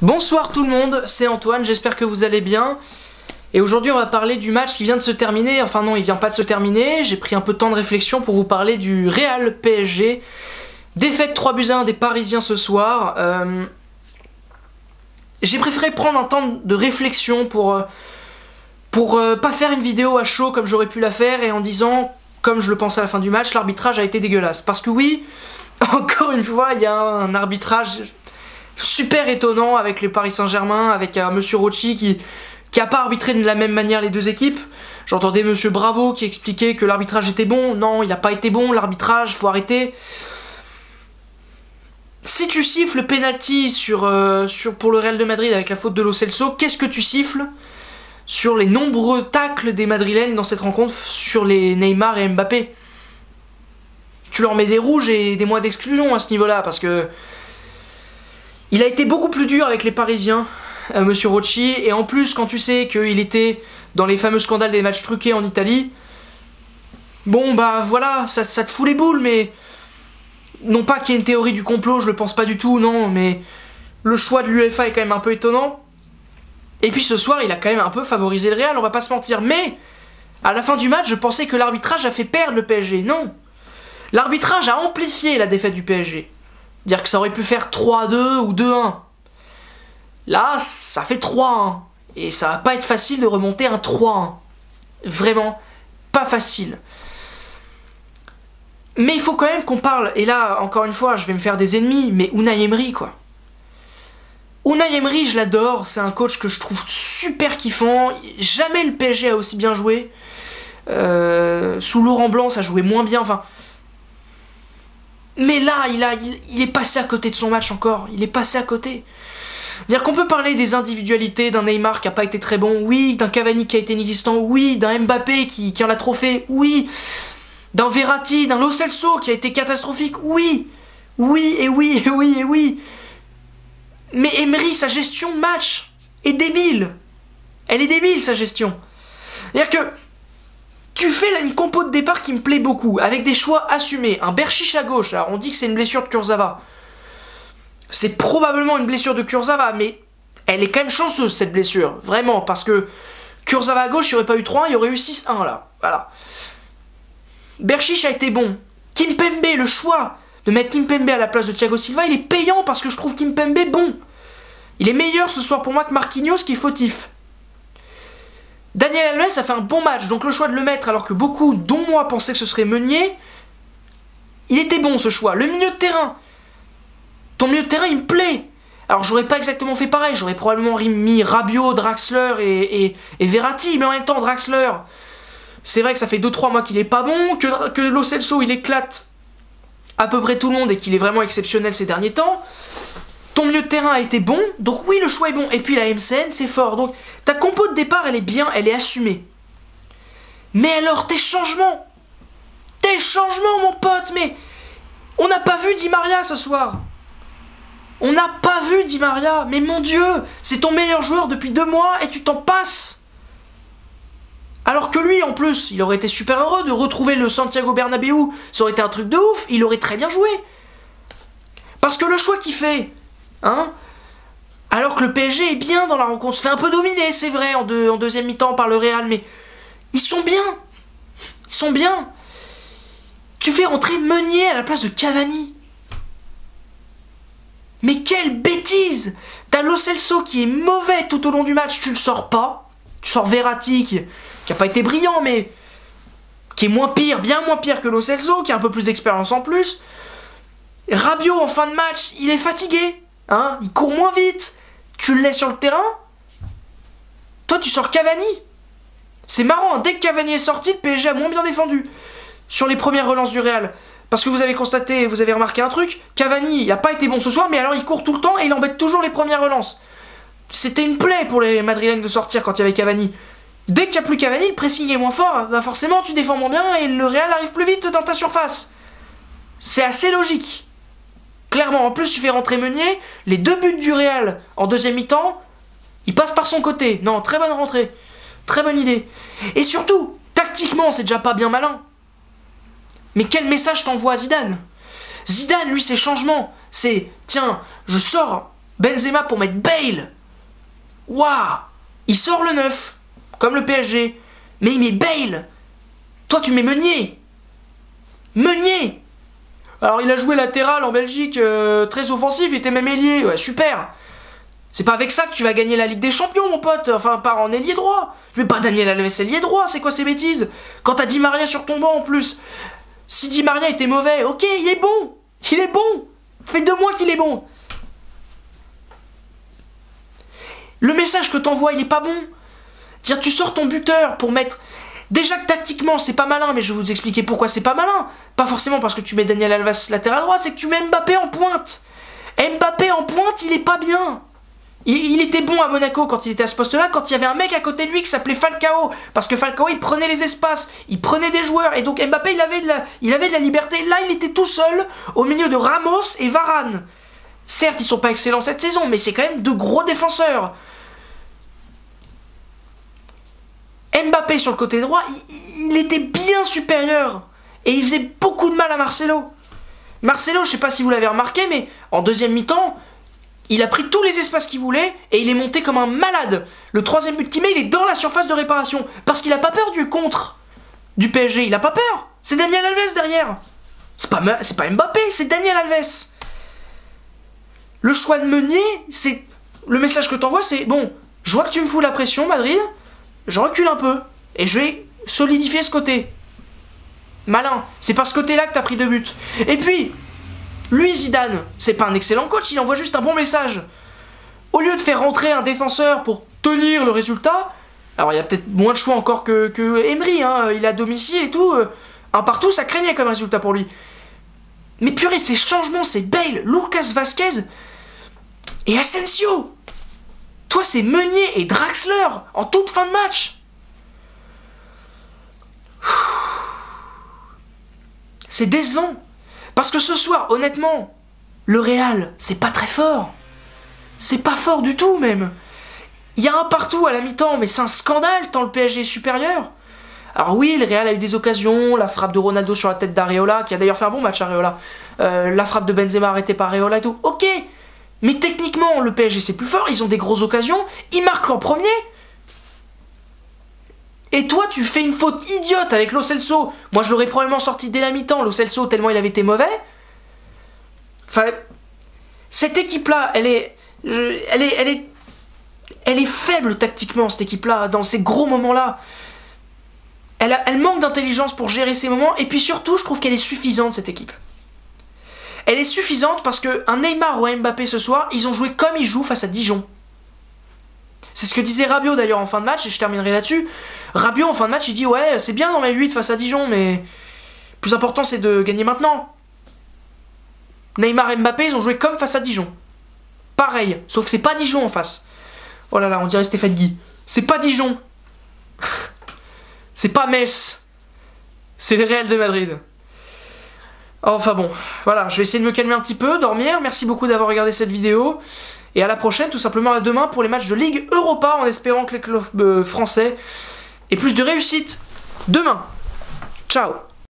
Bonsoir tout le monde, c'est Antoine, j'espère que vous allez bien. Et aujourd'hui on va parler du match qui vient de se terminer, enfin non il vient pas de se terminer, j'ai pris un peu de temps de réflexion pour vous parler du Real PSG. Défaite 3-1 des Parisiens ce soir. J'ai préféré prendre un temps de réflexion pour pas faire une vidéo à chaud comme j'aurais pu la faire et en disant, comme je le pensais à la fin du match, l'arbitrage a été dégueulasse. Parce que oui, encore une fois, il y a un arbitrage super étonnant avec les Paris Saint-Germain, avec Monsieur Rocchi qui a pas arbitré de la même manière les deux équipes. J'entendais Monsieur Bravo qui expliquait que l'arbitrage était bon. Non, il n'a pas été bon l'arbitrage, faut arrêter. Si tu siffles le penalty pour le Real de Madrid avec la faute de Lo Celso, qu'est-ce que tu siffles sur les nombreux tacles des Madrilènes dans cette rencontre sur les Neymar et Mbappé? Tu leur mets des rouges et des mois d'exclusion à ce niveau-là, parce que il a été beaucoup plus dur avec les Parisiens, Monsieur Rocchi, et en plus quand tu sais qu'il était dans les fameux scandales des matchs truqués en Italie, bon bah voilà, ça te fout les boules, mais non pas qu'il y ait une théorie du complot, je le pense pas du tout, non, mais le choix de l'UEFA est quand même un peu étonnant. Et puis ce soir, il a quand même un peu favorisé le Real, on va pas se mentir, mais à la fin du match, je pensais que l'arbitrage a fait perdre le PSG. Non, l'arbitrage a amplifié la défaite du PSG. Dire que ça aurait pu faire 3-2 ou 2-1. Là, ça fait 3-1. Et ça va pas être facile de remonter un 3-1. Vraiment, pas facile. Mais il faut quand même qu'on parle, et là, encore une fois, je vais me faire des ennemis, mais Unai Emery, quoi. Unai Emery, je l'adore, c'est un coach que je trouve super kiffant. Jamais le PSG a aussi bien joué. Sous Laurent Blanc, ça jouait moins bien, enfin... Mais là, il est passé à côté de son match encore. Il est passé à côté. C'est-à-dire qu'on peut parler des individualités d'un Neymar qui n'a pas été très bon. Oui, d'un Cavani qui a été inexistant. Oui, d'un Mbappé qui en a trop fait. Oui, d'un Verratti, d'un Lo Celso qui a été catastrophique. Oui, oui, et oui, et oui, et oui. Mais Emery, sa gestion de match est débile. Elle est débile, sa gestion. C'est-à-dire que tu fais là une compo de départ qui me plaît beaucoup, avec des choix assumés. Un Berchiche à gauche, alors on dit que c'est une blessure de Kurzawa. C'est probablement une blessure de Kurzawa, mais elle est quand même chanceuse cette blessure, vraiment, parce que Kurzawa à gauche, il n'y aurait pas eu 3-1, il y aurait eu 6-1 là, voilà. Berchiche a été bon. Kimpembe, le choix de mettre Kimpembe à la place de Thiago Silva, il est payant parce que je trouve Kimpembe bon. Il est meilleur ce soir pour moi que Marquinhos qui est fautif. Daniel Alves a fait un bon match, donc le choix de le mettre alors que beaucoup, dont moi, pensaient que ce serait Meunier, il était bon ce choix. Le milieu de terrain, ton milieu de terrain il me plaît. Alors j'aurais pas exactement fait pareil, j'aurais probablement mis Rabiot, Draxler et Verratti, mais en même temps Draxler, c'est vrai que ça fait 2-3 mois qu'il est pas bon, que Lo Celso il éclate à peu près tout le monde et qu'il est vraiment exceptionnel ces derniers temps. Ton milieu de terrain a été bon, donc oui le choix est bon. Et puis la MCN c'est fort, donc ta compo de départ elle est bien, elle est assumée. Mais alors tes changements mon pote, mais on n'a pas vu Di Maria ce soir. On n'a pas vu Di Maria, mais mon Dieu, c'est ton meilleur joueur depuis 2 mois et tu t'en passes. Alors que lui en plus, il aurait été super heureux de retrouver le Santiago Bernabéu, ça aurait été un truc de ouf, il aurait très bien joué. Parce que le choix qu'il fait, hein, alors que le PSG est bien dans la rencontre, se fait un peu dominer, c'est vrai, en deuxième mi-temps par le Real, mais ils sont bien. Ils sont bien. Tu fais rentrer Meunier à la place de Cavani. Mais quelle bêtise! T'as Lo Celso qui est mauvais tout au long du match, tu le sors pas. Tu sors Verratti qui a pas été brillant, mais qui est moins pire, bien moins pire que Lo Celso, qui a un peu plus d'expérience en plus. Rabiot en fin de match, il est fatigué. Hein, il court moins vite. Tu le laisses sur le terrain. Toi, tu sors Cavani. C'est marrant, dès que Cavani est sorti, le PSG a moins bien défendu sur les premières relances du Real. Parce que vous avez constaté, vous avez remarqué un truc, Cavani n'a pas été bon ce soir, mais alors il court tout le temps et il embête toujours les premières relances. C'était une plaie pour les Madrilènes de sortir quand il y avait Cavani. Dès qu'il n'y a plus Cavani, le pressing est moins fort, bah forcément tu défends moins bien et le Real arrive plus vite dans ta surface. C'est assez logique. Clairement, en plus tu fais rentrer Meunier, les 2 buts du Real en deuxième mi-temps, il passe par son côté. Non, très bonne rentrée, très bonne idée. Et surtout, tactiquement c'est déjà pas bien malin. Mais quel message t'envoie Zidane? Zidane, lui, ses changements, c'est, tiens, je sors Benzema pour mettre Bale. Waouh! Il sort le 9, comme le PSG. Mais il met Bale. Toi, tu mets Meunier. Meunier. Alors, il a joué latéral en Belgique, très offensif, il était même ailier. Ouais, super. C'est pas avec ça que tu vas gagner la Ligue des Champions, mon pote. Enfin, pas en ailier droit. Mais pas Daniel Alves ailier droit, c'est quoi ces bêtises? Quand t'as Di Maria sur ton banc en plus. Si Di Maria était mauvais, ok, il est bon. Il est bon. Ça fait 2 mois qu'il est bon. Le message que t'envoies, il est pas bon. Dire, tu sors ton buteur pour mettre... Déjà que tactiquement, c'est pas malin, mais je vais vous expliquer pourquoi c'est pas malin. Pas forcément parce que tu mets Daniel Alves latéral droit, c'est que tu mets Mbappé en pointe. Mbappé en pointe, il est pas bien. Il était bon à Monaco quand il était à ce poste-là, quand il y avait un mec à côté de lui qui s'appelait Falcao. Parce que Falcao, il prenait les espaces, il prenait des joueurs. Et donc Mbappé, il avait de la liberté. Là, il était tout seul au milieu de Ramos et Varane. Certes, ils sont pas excellents cette saison, mais c'est quand même 2 gros défenseurs. Mbappé sur le côté droit, il était bien supérieur. Et il faisait beaucoup de mal à Marcelo. Marcelo, je sais pas si vous l'avez remarqué, mais en deuxième mi-temps, il a pris tous les espaces qu'il voulait et il est monté comme un malade. Le 3e but qu'il met, il est dans la surface de réparation. Parce qu'il a pas peur du contre du PSG, il a pas peur. C'est Daniel Alves derrière. C'est pas Mbappé, c'est Daniel Alves. Le choix de Meunier, c'est... Le message que t'envoies, c'est... Bon, je vois que tu me fous la pression, Madrid. Je recule un peu. Et je vais solidifier ce côté. Malin. C'est par ce côté-là que t'as pris 2 buts. Et puis... Lui, Zidane, c'est pas un excellent coach, il envoie juste un bon message. Au lieu de faire rentrer un défenseur pour tenir le résultat, alors il y a peut-être moins de choix encore que Emery, hein, il est à domicile et tout, un partout, ça craignait comme résultat pour lui. Mais purée, ces changements, c'est Bale, Lucas Vazquez et Asensio. Toi, c'est Meunier et Draxler en toute fin de match. C'est décevant. Parce que ce soir, honnêtement, le Real, c'est pas très fort. C'est pas fort du tout, même. Il y a un partout à la mi-temps, mais c'est un scandale tant le PSG est supérieur. Alors oui, le Real a eu des occasions, la frappe de Ronaldo sur la tête d'Areola, qui a d'ailleurs fait un bon match, Areola. La frappe de Benzema arrêtée par Areola et tout. Ok, mais techniquement, le PSG c'est plus fort, ils ont des grosses occasions, ils marquent en premier. Et toi, tu fais une faute idiote avec Lo Celso. Moi, je l'aurais probablement sorti dès la mi-temps, Lo Celso, tellement il avait été mauvais. Enfin, cette équipe-là, elle est faible tactiquement, cette équipe-là, dans ces gros moments-là. Elle manque d'intelligence pour gérer ces moments, et puis surtout, je trouve qu'elle est suffisante, cette équipe. Elle est suffisante parce qu'un Neymar ou un Mbappé ce soir, ils ont joué comme ils jouent face à Dijon. C'est ce que disait Rabiot d'ailleurs en fin de match, et je terminerai là-dessus. Rabiot en fin de match, il dit ouais, c'est bien dans mes 8 face à Dijon, mais le plus important c'est de gagner maintenant. Neymar et Mbappé, ils ont joué comme face à Dijon. Pareil, sauf que c'est pas Dijon en face. Oh là là, on dirait Stéphane Guy. C'est pas Dijon. C'est pas Metz. C'est le Real de Madrid. Enfin bon, voilà, je vais essayer de me calmer un petit peu, dormir. Merci beaucoup d'avoir regardé cette vidéo. Et à la prochaine, tout simplement à demain pour les matchs de Ligue Europa, en espérant que les clubs français aient plus de réussite demain. Ciao.